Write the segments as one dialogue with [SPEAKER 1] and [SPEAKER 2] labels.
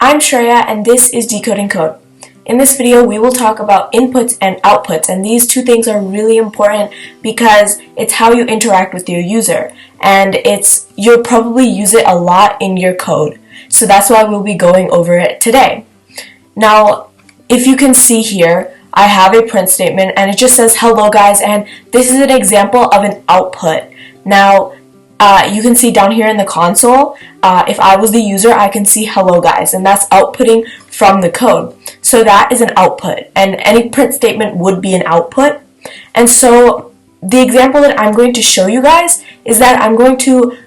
[SPEAKER 1] I'm Shreya and this is Decoding Code. In this video we will talk about inputs and outputs, and these two things are really important because it's how you interact with your user, and you'll probably use it a lot in your code. So that's why we'll be going over it today. Now, if you can see here, I have a print statement and it just says hello guys, and this is an example of an output. Now, you can see down here in the console, if I was the user, I can see hello guys, and that's outputting from the code. So that is an output, and any print statement would be an output. And so the example that I'm going to show you guys is that I'm going to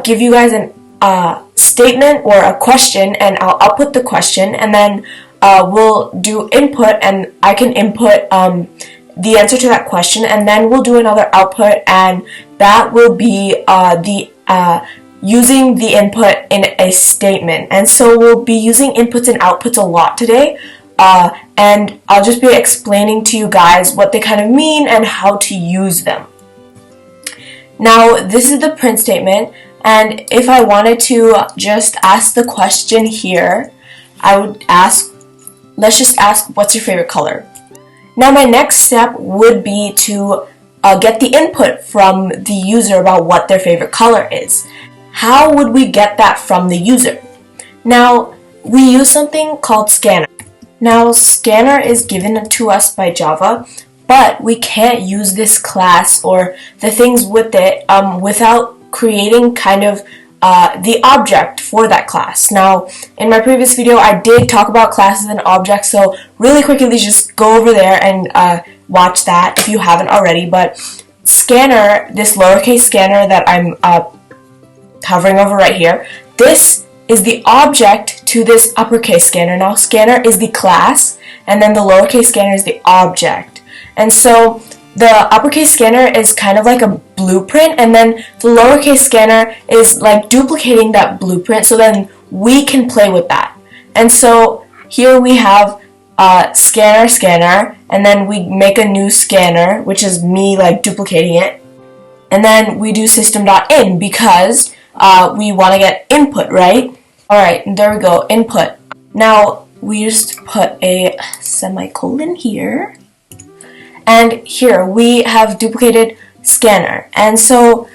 [SPEAKER 1] give you guys a statement or a question, and I'll output the question, and then we'll do input, and I can input the answer to that question, and then we'll do another output, and that will be using the input in a statement. And so we'll be using inputs and outputs a lot today, and I'll just be explaining to you guys what they kind of mean and how to use them. Now, this is the print statement, and if I wanted to just ask the question here, I would ask, let's just ask, what's your favorite color? Now my next step would be to get the input from the user about what their favorite color is. How would we get that from the user? Now, we use something called scanner. Now, scanner is given to us by Java, but we can't use this class or the things with it without creating kind of the object for that class. Now, in my previous video, I did talk about classes and objects, so really quickly just go over there and watch that if you haven't already. But scanner, this lowercase scanner that I'm hovering over right here, this is the object to this uppercase scanner. Now, scanner is the class, and then the lowercase scanner is the object. And so the uppercase scanner is kind of like a blueprint, and then the lowercase scanner is like duplicating that blueprint, so then we can play with that. And so here we have scanner, and then we make a new scanner, which is me like duplicating it. And then we do system.in because we want to get input, right? Alright, there we go, input. Now we just put a semicolon here. And here we have duplicated scanner. And so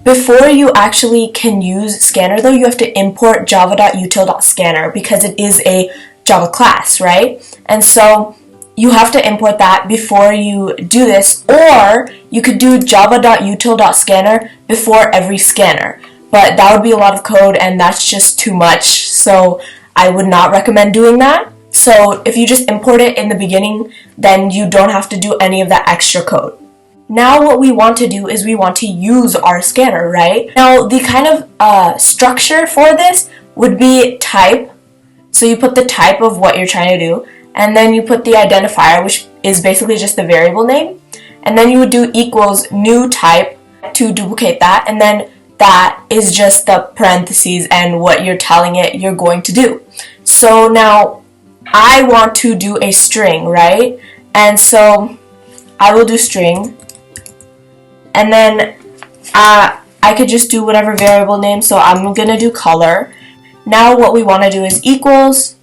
[SPEAKER 1] before you actually can use scanner though, you have to import java.util.scanner because it is a Java class, right? And so you have to import that before you do this, or you could do java.util.scanner before every scanner. But that would be a lot of code, and that's just too much, so I would not recommend doing that. So if you just import it in the beginning, then you don't have to do any of that extra code. Now what we want to do is we want to use our scanner, right? Now the kind of structure for this would be type. So you put the type of what you're trying to do, and then you put the identifier, which is basically just the variable name, and then you would do equals new type to duplicate that, and then that is just the parentheses and what you're telling it you're going to do. So now I want to do a string, right? And so I will do string, and then I could just do whatever variable name, so I'm gonna do color. Now what we want to do is equals,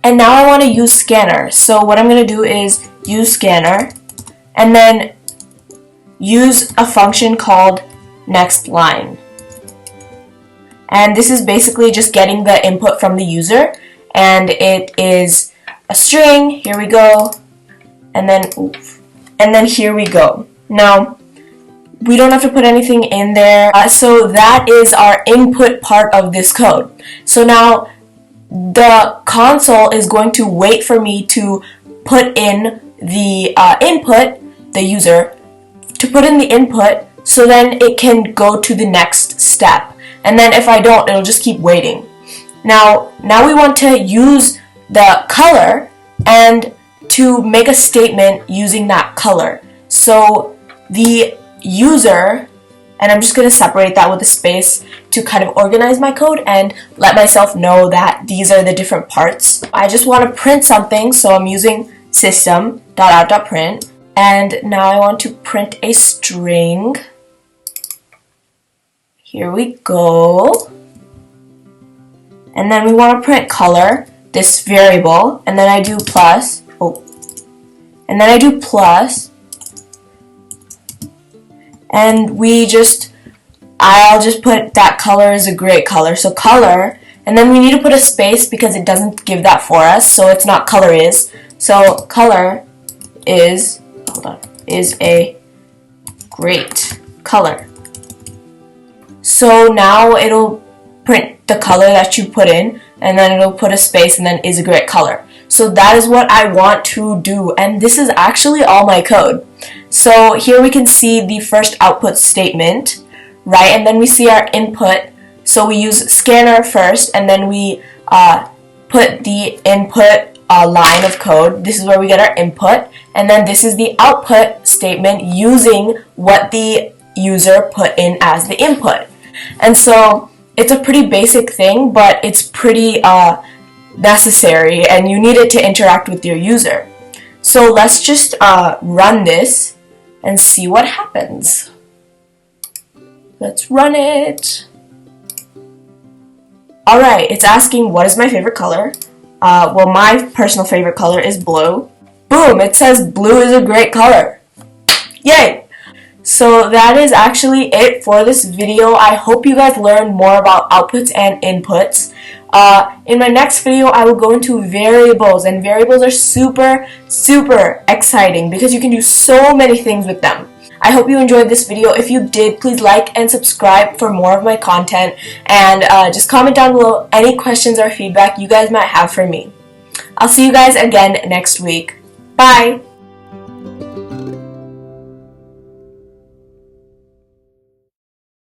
[SPEAKER 1] and now I want to use scanner. So what I'm gonna do is use scanner, and then use a function called next line. And this is basically just getting the input from the user, and it is a string. Here we go, and then here we go. Now we don't have to put anything in there, so that is our input part of this code. So now the console is going to wait for me to put in the input, the user, to put in the input, so then it can go to the next step. And then if I don't, it'll just keep waiting. Now we want to use the color and to make a statement using that color. So the user, and I'm just going to separate that with a space to kind of organize my code and let myself know that these are the different parts. I just want to print something, so I'm using system.out.print, and now I want to print a string. Here we go. And then we want to print color, this variable, and then I do plus, and then I do plus, and I'll just put that color is a great color, so color, and then we need to put a space because it doesn't give that for us, so it's not color is, so color is a great color. So now it'll print the color that you put in, and then it'll put a space and then is a great color. So that is what I want to do, and this is actually all my code. So here we can see the first output statement, right? And then we see our input. So we use scanner first, and then we put the input line of code. This is where we get our input, and then this is the output statement using what the user put in as the input. And so it's a pretty basic thing, but it's pretty necessary, and you need it to interact with your user. So let's just run this and see what happens. Let's run it. Alright, it's asking what is my favorite color. Well, my personal favorite color is blue. Boom, it says blue is a great color. Yay! So that is actually it for this video. I hope you guys learned more about outputs and inputs. In my next video, I will go into variables, and variables are super exciting because you can do so many things with them. I hope you enjoyed this video. If you did, please like and subscribe for more of my content, and just comment down below any questions or feedback you guys might have for me. I'll see you guys again next week. Bye!